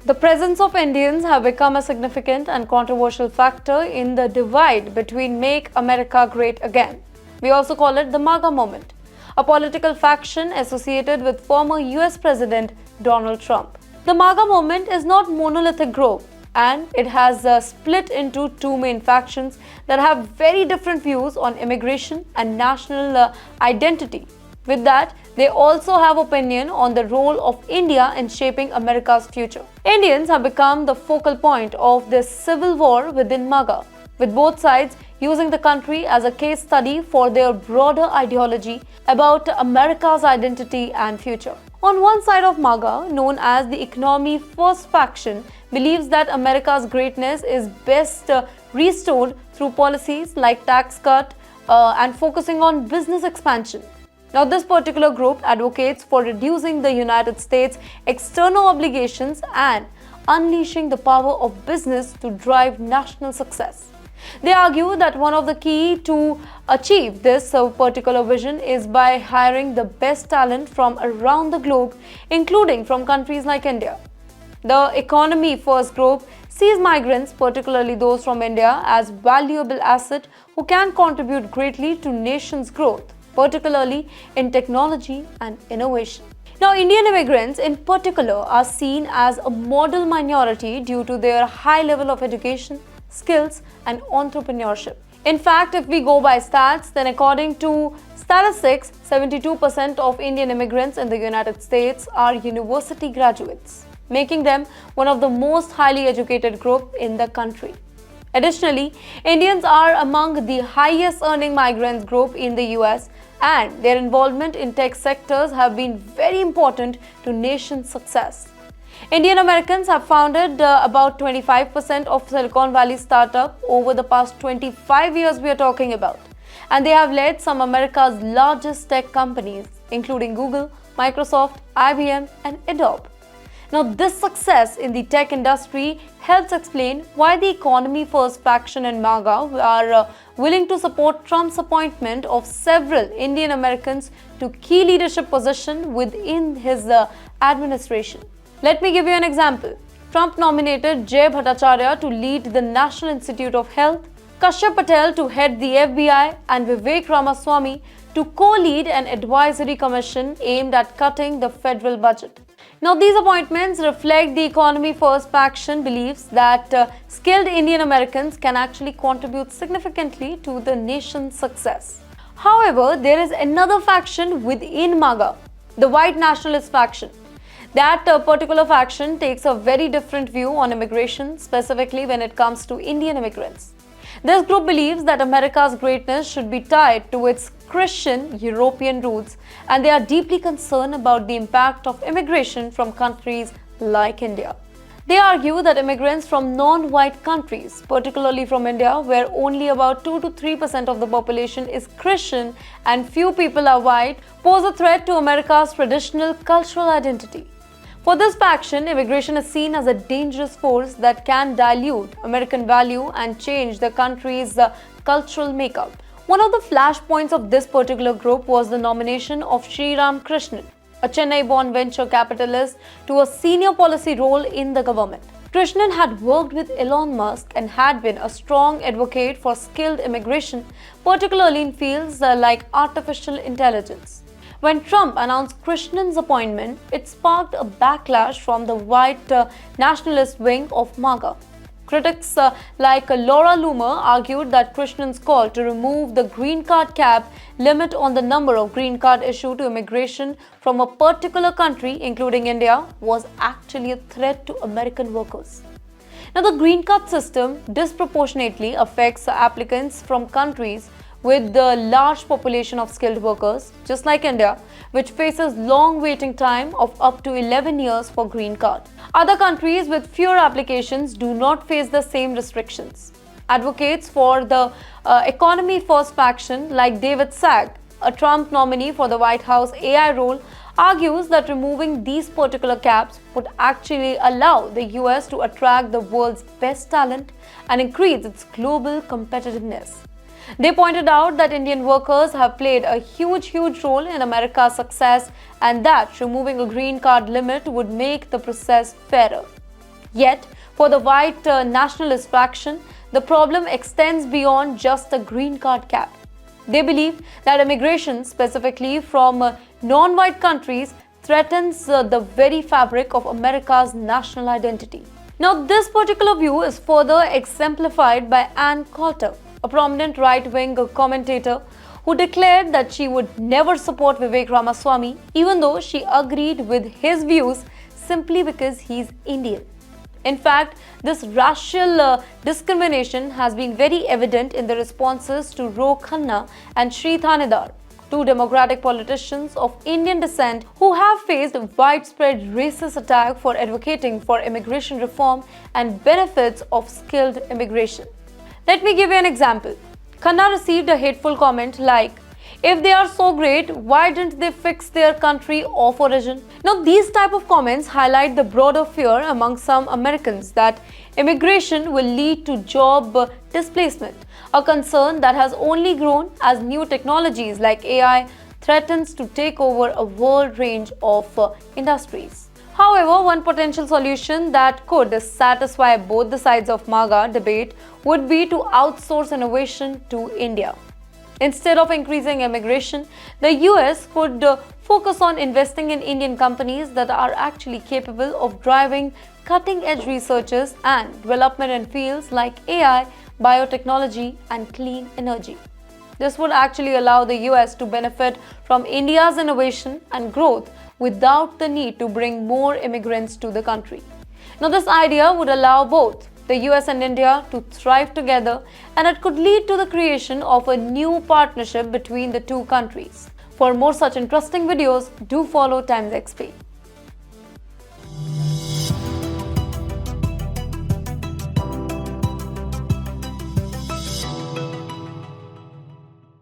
The presence of Indians have become a significant and controversial factor in the divide between Make America Great Again. We also call it the Maga movement, a political faction associated with former US President Donald Trump. The Maga movement is not monolithic group, and it has split into two main factions that have very different views on immigration and national identity. With that, they also have opinion on the role of India in shaping America's future. Indians have become the focal point of this civil war within Maga, with both sides using the country as a case study for their broader ideology about America's identity and future. On one side of Maga, known as the Economy First faction, believes that America's greatness is best restored through policies like tax cut and focusing on business expansion. Now, this particular group advocates for reducing the United States' external obligations and unleashing the power of business to drive national success. They argue that one of the key to achieve this particular vision is by hiring the best talent from around the globe, including from countries like India. The Economy First group sees migrants, particularly those from India, as valuable asset who can contribute greatly to nation's growth, particularly in technology and innovation. Now, Indian immigrants in particular are seen as a model minority due to their high level of education, skills, and entrepreneurship. In fact, if we go by stats, then according to statistics, 72% of Indian immigrants in the United States are university graduates, making them one of the most highly educated group in the country. Additionally, Indians are among the highest earning migrants group in the US, and their involvement in tech sectors have been very important to nation's success. Indian Americans have founded about 25% of Silicon Valley startup over the past 25 years we are talking about, and they have led some America's largest tech companies including Google, Microsoft, IBM, and Adobe. Now, this success in the tech industry helps explain why the Economy First faction and Maga are willing to support Trump's appointment of several Indian Americans to key leadership positions within his administration. Let me give you an example. Trump nominated Jay Bhattacharya to lead the National Institute of Health, Kashyap Patel to head the FBI, and Vivek Ramaswamy to co-lead an advisory commission aimed at cutting the federal budget. Now, these appointments reflect the Economy First faction beliefs that skilled Indian Americans can actually contribute significantly to the nation's success. However, there is another faction within Maga, the white nationalist faction. That particular faction takes a very different view on immigration, specifically when it comes to Indian immigrants. This group believes that America's greatness should be tied to its Christian European roots, and they are deeply concerned about the impact of immigration from countries like India. They argue that immigrants from non-white countries, particularly from India, where only about 2 to 3% of the population is Christian and few people are white, pose a threat to America's traditional cultural identity. For this faction, immigration is seen as a dangerous force that can dilute American value and change the country's cultural makeup. One of the flashpoints of this particular group was the nomination of Sriram Krishnan, a Chennai-born venture capitalist, to a senior policy role in the government. Krishnan had worked with Elon Musk and had been a strong advocate for skilled immigration, particularly in fields like artificial intelligence. When Trump announced Krishnan's appointment, it sparked a backlash from the white nationalist wing of Maga. Critics like Laura Loomer argued that Krishnan's call to remove the green card cap limit on the number of green card issued to immigration from a particular country, including India, was actually a threat to American workers. Now, the green card system disproportionately affects applicants from countries with the large population of skilled workers, just like India, which faces long waiting time of up to 11 years for green card. Other countries with fewer applications do not face the same restrictions. Advocates for the Economy First faction, like David Sag, a Trump nominee for the White House AI role, argues that removing these particular caps would actually allow the US to attract the world's best talent and increase its global competitiveness. They pointed out that Indian workers have played a huge role in America's success and that removing a green card limit would make the process fairer. Yet, for the white nationalist faction, the problem extends beyond just the green card cap. They believe that immigration, specifically from non-white countries, threatens the very fabric of America's national identity. Now, this particular view is further exemplified by Ann Coulter, a prominent right-wing commentator who declared that she would never support Vivek Ramaswamy even though she agreed with his views simply because he's Indian. In fact, this racial discrimination has been very evident in the responses to Ro Khanna and Sri Thanedar, two Democratic politicians of Indian descent who have faced widespread racist attack for advocating for immigration reform and benefits of skilled immigration. Let me give you an example. Khanna received a hateful comment like, "If they are so great, why didn't they fix their country of origin?" Now, these type of comments highlight the broader fear among some Americans that immigration will lead to job displacement, a concern that has only grown as new technologies like AI threatens to take over a wide range of industries. However, one potential solution that could satisfy both the sides of Maga debate would be to outsource innovation to India. Instead of increasing immigration, the US could focus on investing in Indian companies that are actually capable of driving cutting-edge researches and development in fields like AI, biotechnology, and clean energy. This would actually allow the US to benefit from India's innovation and growth without the need to bring more immigrants to the country. Now, this idea would allow both the US and India to thrive together, and it could lead to the creation of a new partnership between the two countries. For more such interesting videos, do follow TimesXP.